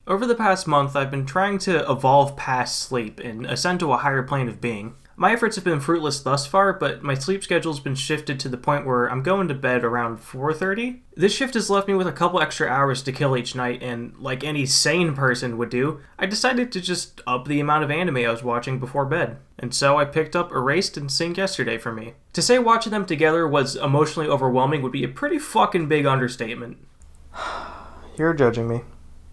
Over the past month, I've been trying to evolve past sleep and ascend to a higher plane of being. My efforts have been fruitless thus far, but my sleep schedule's been shifted to the point where I'm going to bed around 4:30. This shift has left me with a couple extra hours to kill each night, and like any sane person would do, I decided to just up the amount of anime I was watching before bed. And so I picked up Erased and Sing Yesterday for me. To say watching them together was emotionally overwhelming would be a pretty fucking big understatement. You're judging me.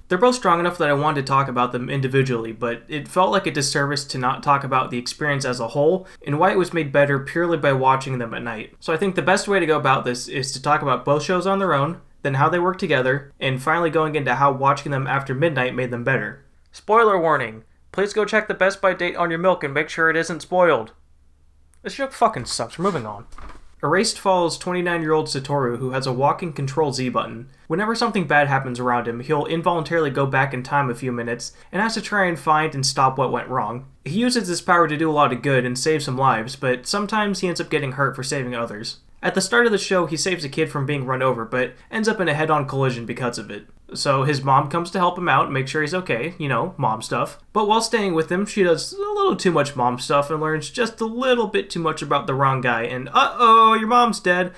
They're both strong enough that I wanted to talk about them individually, but it felt like a disservice to not talk about the experience as a whole and why it was made better purely by watching them at night. So I think the best way to go about this is to talk about both shows on their own, then how they work together, and finally going into how watching them after midnight made them better. Spoiler warning! Please go check the Best By date on your milk and make sure it isn't spoiled. This joke fucking sucks. We're moving on. Erased follows 29-year-old Satoru, who has a walking Control-Z button. Whenever something bad happens around him, he'll involuntarily go back in time a few minutes, and has to try and find and stop what went wrong. He uses this power to do a lot of good and save some lives, but sometimes he ends up getting hurt for saving others. At the start of the show, he saves a kid from being run over, but ends up in a head-on collision because of it. So his mom comes to help him out and make sure he's okay, mom stuff. But while staying with him, she does a little too much mom stuff and learns just a little bit too much about the wrong guy, and uh-oh, your mom's dead.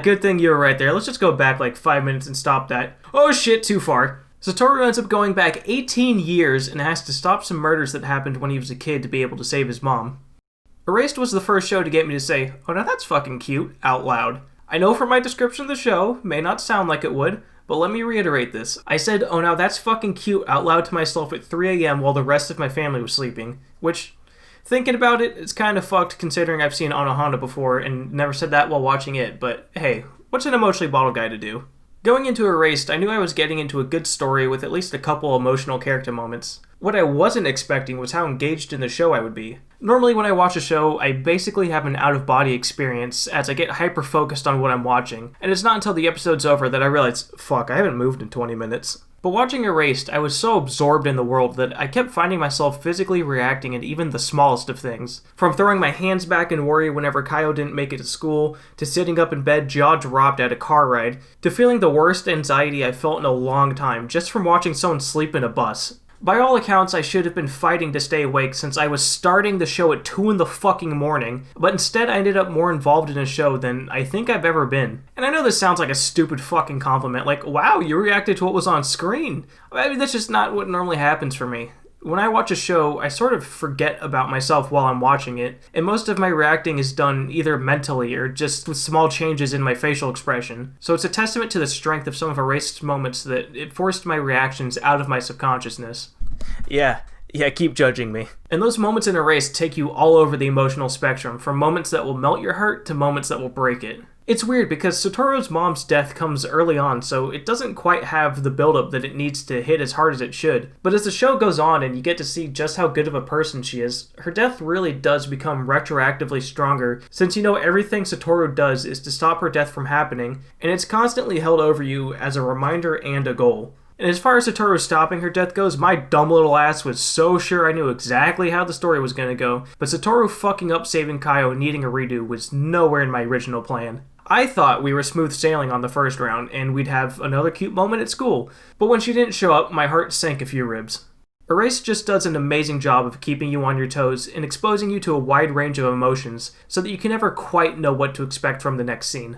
Good thing you were right there. Let's just go back like 5 minutes and stop that. Oh shit, too far. Satoru ends up going back 18 years and has to stop some murders that happened when he was a kid to be able to save his mom. Erased was the first show to get me to say, "Oh, now that's fucking cute," out loud. I know from my description of the show, may not sound like it would, but let me reiterate this. I said, "Oh, now that's fucking cute," out loud to myself at 3 a.m. while the rest of my family was sleeping, which, thinking about it, it's kind of fucked considering I've seen Anohana before and never said that while watching it, but hey, what's an emotionally bottled guy to do? Going into Erased, I knew I was getting into a good story with at least a couple emotional character moments. What I wasn't expecting was how engaged in the show I would be. Normally when I watch a show, I basically have an out-of-body experience as I get hyper-focused on what I'm watching, and it's not until the episode's over that I realize, fuck, I haven't moved in 20 minutes. But watching Erased, I was so absorbed in the world that I kept finding myself physically reacting at even the smallest of things. From throwing my hands back in worry whenever Kaio didn't make it to school, to sitting up in bed jaw dropped at a car ride, to feeling the worst anxiety I felt in a long time just from watching someone sleep in a bus. By all accounts, I should have been fighting to stay awake since I was starting the show at 2 in the fucking morning, but instead I ended up more involved in a show than I think I've ever been. And I know this sounds like a stupid fucking compliment, like, wow, you reacted to what was on screen. I mean, that's just not what normally happens for me. When I watch a show, I sort of forget about myself while I'm watching it, and most of my reacting is done either mentally or just with small changes in my facial expression. So it's a testament to the strength of some of Erased's moments that it forced my reactions out of my subconsciousness. Yeah, keep judging me. And those moments in Erased take you all over the emotional spectrum, from moments that will melt your heart to moments that will break it. It's weird because Satoru's mom's death comes early on, so it doesn't quite have the build-up that it needs to hit as hard as it should. But as the show goes on and you get to see just how good of a person she is, her death really does become retroactively stronger, since everything Satoru does is to stop her death from happening, and it's constantly held over you as a reminder and a goal. And as far as Satoru stopping her death goes, my dumb little ass was so sure I knew exactly how the story was gonna go, but Satoru fucking up saving Kaio and needing a redo was nowhere in my original plan. I thought we were smooth sailing on the first round, and we'd have another cute moment at school, but when she didn't show up, my heart sank a few ribs. Erased just does an amazing job of keeping you on your toes and exposing you to a wide range of emotions, so that you can never quite know what to expect from the next scene.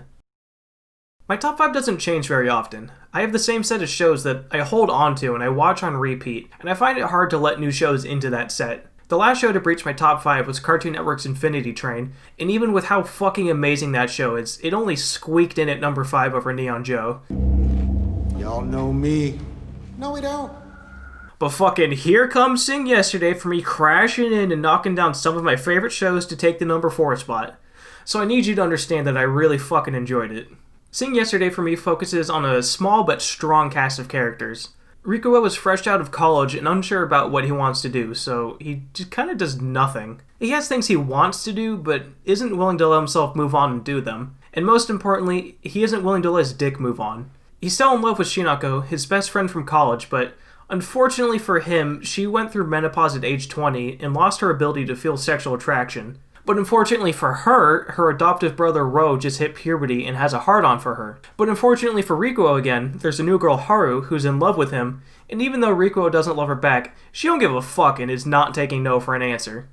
My top 5 doesn't change very often. I have the same set of shows that I hold on to and I watch on repeat, and I find it hard to let new shows into that set. The last show to breach my top 5 was Cartoon Network's Infinity Train, and even with how fucking amazing that show is, it only squeaked in at number 5 over Neon Joe. Y'all know me. No, we don't. But fucking here comes Sing Yesterday for me crashing in and knocking down some of my favorite shows to take the number 4 spot. So I need you to understand that I really fucking enjoyed it. Sing Yesterday for me focuses on a small but strong cast of characters. Rikuo is fresh out of college and unsure about what he wants to do, so he just kind of does nothing. He has things he wants to do, but isn't willing to let himself move on and do them. And most importantly, he isn't willing to let his dick move on. He's still in love with Shinako, his best friend from college, but unfortunately for him, she went through menopause at age 20 and lost her ability to feel sexual attraction. But unfortunately for her, her adoptive brother Ro just hit puberty and has a hard-on for her. But unfortunately for Rikuo again, there's a new girl Haru who's in love with him, and even though Rikuo doesn't love her back, she don't give a fuck and is not taking no for an answer.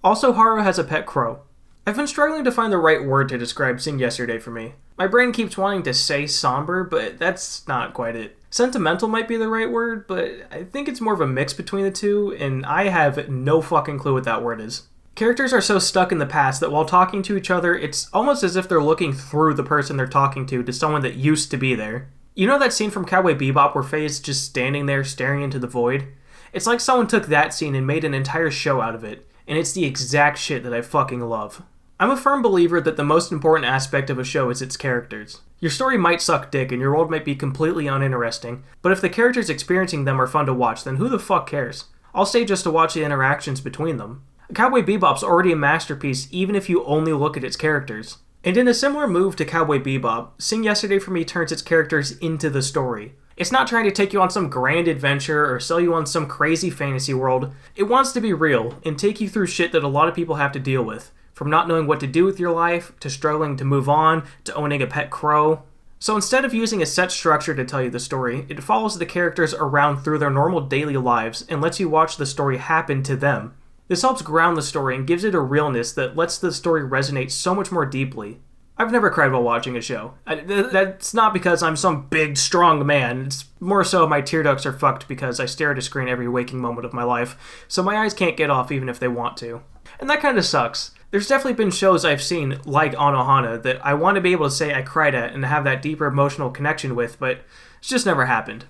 Also, Haru has a pet crow. I've been struggling to find the right word to describe Sing Yesterday for me. My brain keeps wanting to say somber, but that's not quite it. Sentimental might be the right word, but I think it's more of a mix between the two, and I have no fucking clue what that word is. Characters are so stuck in the past that while talking to each other, it's almost as if they're looking through the person they're talking to someone that used to be there. You know that scene from Cowboy Bebop where Faye is just standing there staring into the void? It's like someone took that scene and made an entire show out of it, and it's the exact shit that I fucking love. I'm a firm believer that the most important aspect of a show is its characters. Your story might suck dick and your world might be completely uninteresting, but if the characters experiencing them are fun to watch, then who the fuck cares? I'll stay just to watch the interactions between them. Cowboy Bebop's already a masterpiece even if you only look at its characters. And in a similar move to Cowboy Bebop, Sing Yesterday for me turns its characters into the story. It's not trying to take you on some grand adventure or sell you on some crazy fantasy world. It wants to be real and take you through shit that a lot of people have to deal with. From not knowing what to do with your life, to struggling to move on, to owning a pet crow. So instead of using a set structure to tell you the story, it follows the characters around through their normal daily lives and lets you watch the story happen to them. This helps ground the story and gives it a realness that lets the story resonate so much more deeply. I've never cried while watching a show. That's not because I'm some big, strong man. It's more so my tear ducts are fucked because I stare at a screen every waking moment of my life, so my eyes can't get off even if they want to. And that kind of sucks. There's definitely been shows I've seen, like Anohana, that I want to be able to say I cried at and have that deeper emotional connection with, but it's just never happened.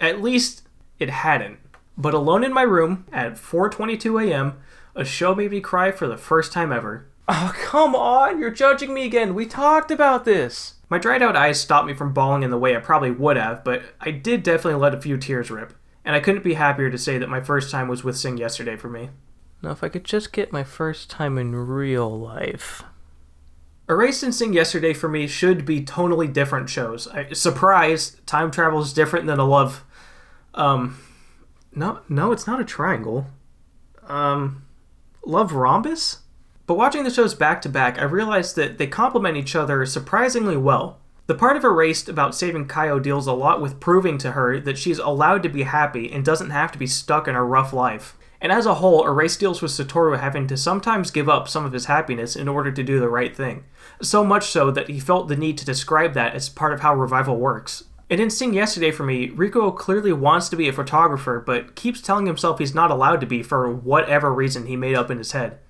At least, it hadn't. But alone in my room, at 4:22 a.m., a show made me cry for the first time ever. Oh, come on, you're judging me again. We talked about this. My dried out eyes stopped me from bawling in the way I probably would have, but I did definitely let a few tears rip. And I couldn't be happier to say that my first time was with Sing Yesterday for me. Now, if I could just get my first time in real life. Erased and Sing Yesterday for me should be tonally different shows. Surprise, time travel is different than a love... No, it's not a triangle. Love rhombus? But watching the shows back to back, I realized that they complement each other surprisingly well. The part of Erased about saving Kaio deals a lot with proving to her that she's allowed to be happy and doesn't have to be stuck in a rough life. And as a whole, Erased deals with Satoru having to sometimes give up some of his happiness in order to do the right thing. So much so that he felt the need to describe that as part of how revival works. And in Sing Yesterday for me, Rikuo clearly wants to be a photographer, but keeps telling himself he's not allowed to be for whatever reason he made up in his head.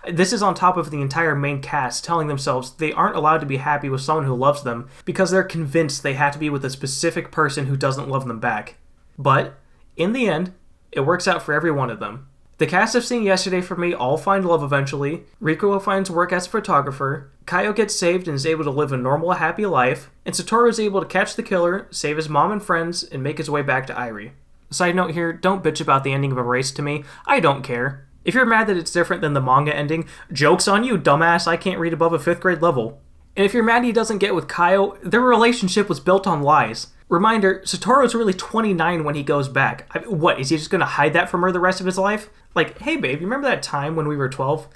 This is on top of the entire main cast telling themselves they aren't allowed to be happy with someone who loves them because they're convinced they have to be with a specific person who doesn't love them back. But, in the end, it works out for every one of them. The cast of Sing Yesterday for me all find love eventually, Rikuo finds work as a photographer, Kaio gets saved and is able to live a normal, happy life, and Satoru is able to catch the killer, save his mom and friends, and make his way back to Irie. Side note here, don't bitch about the ending of Erased to me, I don't care. If you're mad that it's different than the manga ending, joke's on you, dumbass, I can't read above a 5th grade level. And if you're mad he doesn't get with Kaio, their relationship was built on lies. Reminder, Satoru's really 29 when he goes back. What, is he just gonna hide that from her the rest of his life? Like, hey babe, you remember that time when we were 12?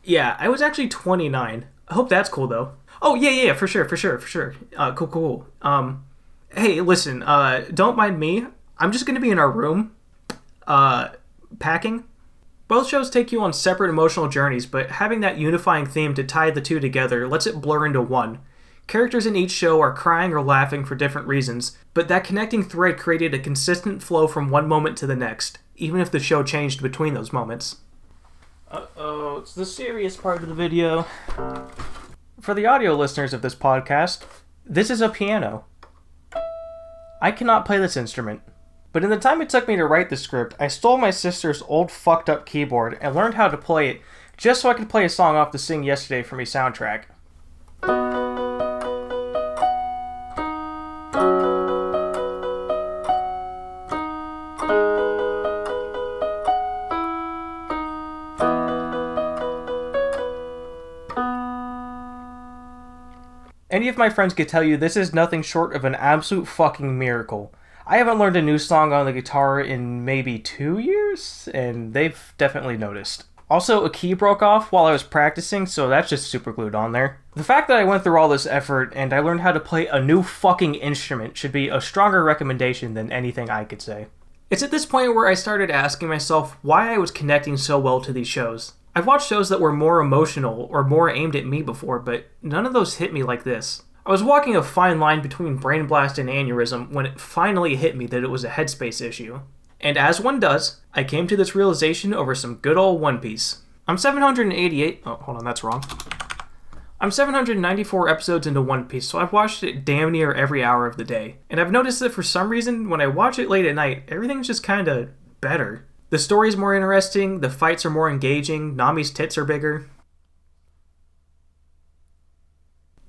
Yeah, I was actually 29. I hope that's cool though. Oh, yeah, for sure. Cool. Hey, listen, don't mind me. I'm just gonna be in our room, packing. Both shows take you on separate emotional journeys, but having that unifying theme to tie the two together lets it blur into one. Characters in each show are crying or laughing for different reasons, but that connecting thread created a consistent flow from one moment to the next, even if the show changed between those moments. Uh-oh, it's the serious part of the video. For the audio listeners of this podcast, this is a piano. I cannot play this instrument. But in the time it took me to write the script, I stole my sister's old fucked up keyboard and learned how to play it just so I could play a song off the Sing Yesterday for Me soundtrack. Any of my friends could tell you this is nothing short of an absolute fucking miracle. I haven't learned a new song on the guitar in maybe 2 years, and they've definitely noticed. Also, a key broke off while I was practicing, so that's just super glued on there. The fact that I went through all this effort and I learned how to play a new fucking instrument should be a stronger recommendation than anything I could say. It's at this point where I started asking myself why I was connecting so well to these shows. I've watched shows that were more emotional or more aimed at me before, but none of those hit me like this. I was walking a fine line between brain blast and aneurysm when it finally hit me that it was a headspace issue. And as one does, I came to this realization over some good old One Piece. I'm 788... Oh, hold on, that's wrong. I'm 794 episodes into One Piece, so I've watched it damn near every hour of the day. And I've noticed that for some reason, when I watch it late at night, everything's just kinda better. The story's more interesting, the fights are more engaging, Nami's tits are bigger.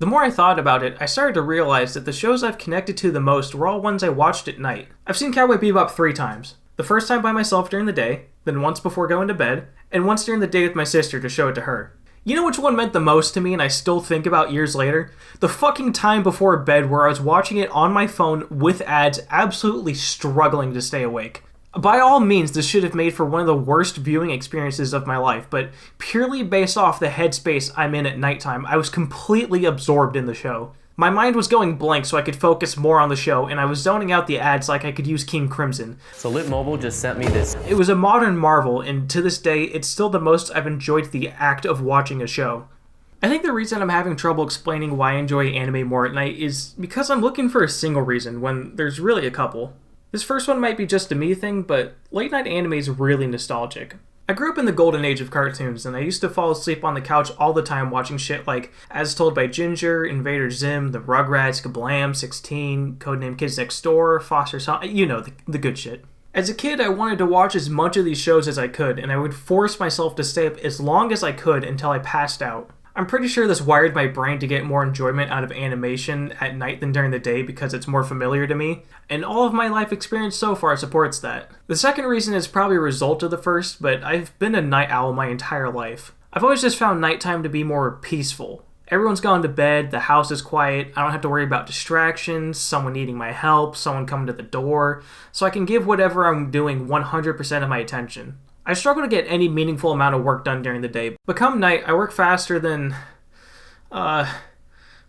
The more I thought about it, I started to realize that the shows I've connected to the most were all ones I watched at night. I've seen Cowboy Bebop 3 times. The first time by myself during the day, then once before going to bed, and once during the day with my sister to show it to her. You know which one meant the most to me and I still think about years later? The fucking time before bed where I was watching it on my phone with ads, absolutely struggling to stay awake. By all means, this should have made for one of the worst viewing experiences of my life, but purely based off the headspace I'm in at nighttime, I was completely absorbed in the show. My mind was going blank so I could focus more on the show, and I was zoning out the ads like I could use King Crimson. So Lit Mobile just sent me this. It was a modern marvel, and to this day, it's still the most I've enjoyed the act of watching a show. I think the reason I'm having trouble explaining why I enjoy anime more at night is because I'm looking for a single reason when there's really a couple. This first one might be just a me thing, but late night anime is really nostalgic. I grew up in the golden age of cartoons, and I used to fall asleep on the couch all the time watching shit like As Told by Ginger, Invader Zim, The Rugrats, Kablam, 16, Codename Kids Next Door, Foster Son, you know, the good shit. As a kid, I wanted to watch as much of these shows as I could, and I would force myself to stay up as long as I could until I passed out. I'm pretty sure this wired my brain to get more enjoyment out of animation at night than during the day because it's more familiar to me, and all of my life experience so far supports that. The second reason is probably a result of the first, but I've been a night owl my entire life. I've always just found nighttime to be more peaceful. Everyone's gone to bed, the house is quiet, I don't have to worry about distractions, someone needing my help, someone coming to the door, so I can give whatever I'm doing 100% of my attention. I struggle to get any meaningful amount of work done during the day, but come night, I work faster than,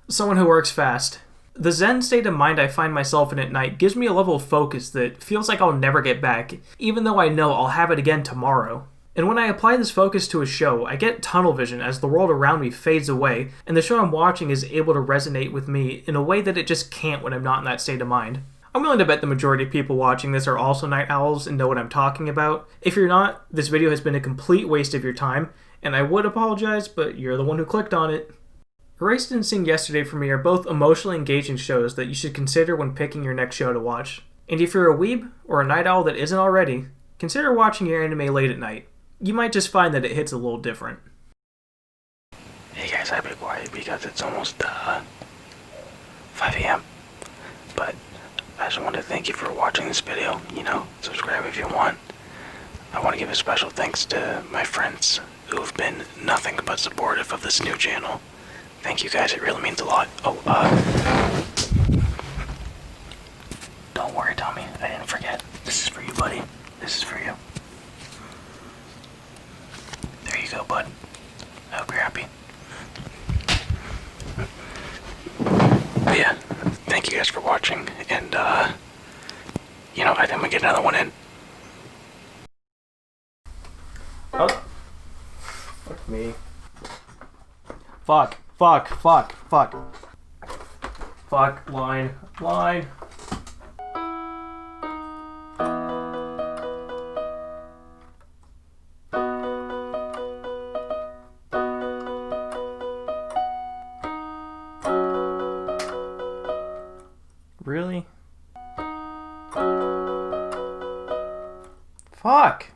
someone who works fast. The zen state of mind I find myself in at night gives me a level of focus that feels like I'll never get back, even though I know I'll have it again tomorrow. And when I apply this focus to a show, I get tunnel vision as the world around me fades away, and the show I'm watching is able to resonate with me in a way that it just can't when I'm not in that state of mind. I'm willing to bet the majority of people watching this are also night owls and know what I'm talking about. If you're not, this video has been a complete waste of your time, and I would apologize, but you're the one who clicked on it. Erased and Sing Yesterday for me are both emotionally engaging shows that you should consider when picking your next show to watch. And if you're a weeb, or a night owl that isn't already, consider watching your anime late at night. You might just find that it hits a little different. Hey guys, I've been quiet because it's almost 5 a.m. But I just want to thank you for watching this video. You know, subscribe if you want. I want to give a special thanks to my friends who have been nothing but supportive of this new channel. Thank you guys, it really means a lot. Oh, don't worry, Tommy, I didn't forget. This is for you, buddy. This is for you. There you go, bud. I hope you're happy. But yeah, thank you guys for watching, and you know, I think I'm gonna get another one in. Oh. Fuck me. Fuck. Fuck, line. Really? Fuck!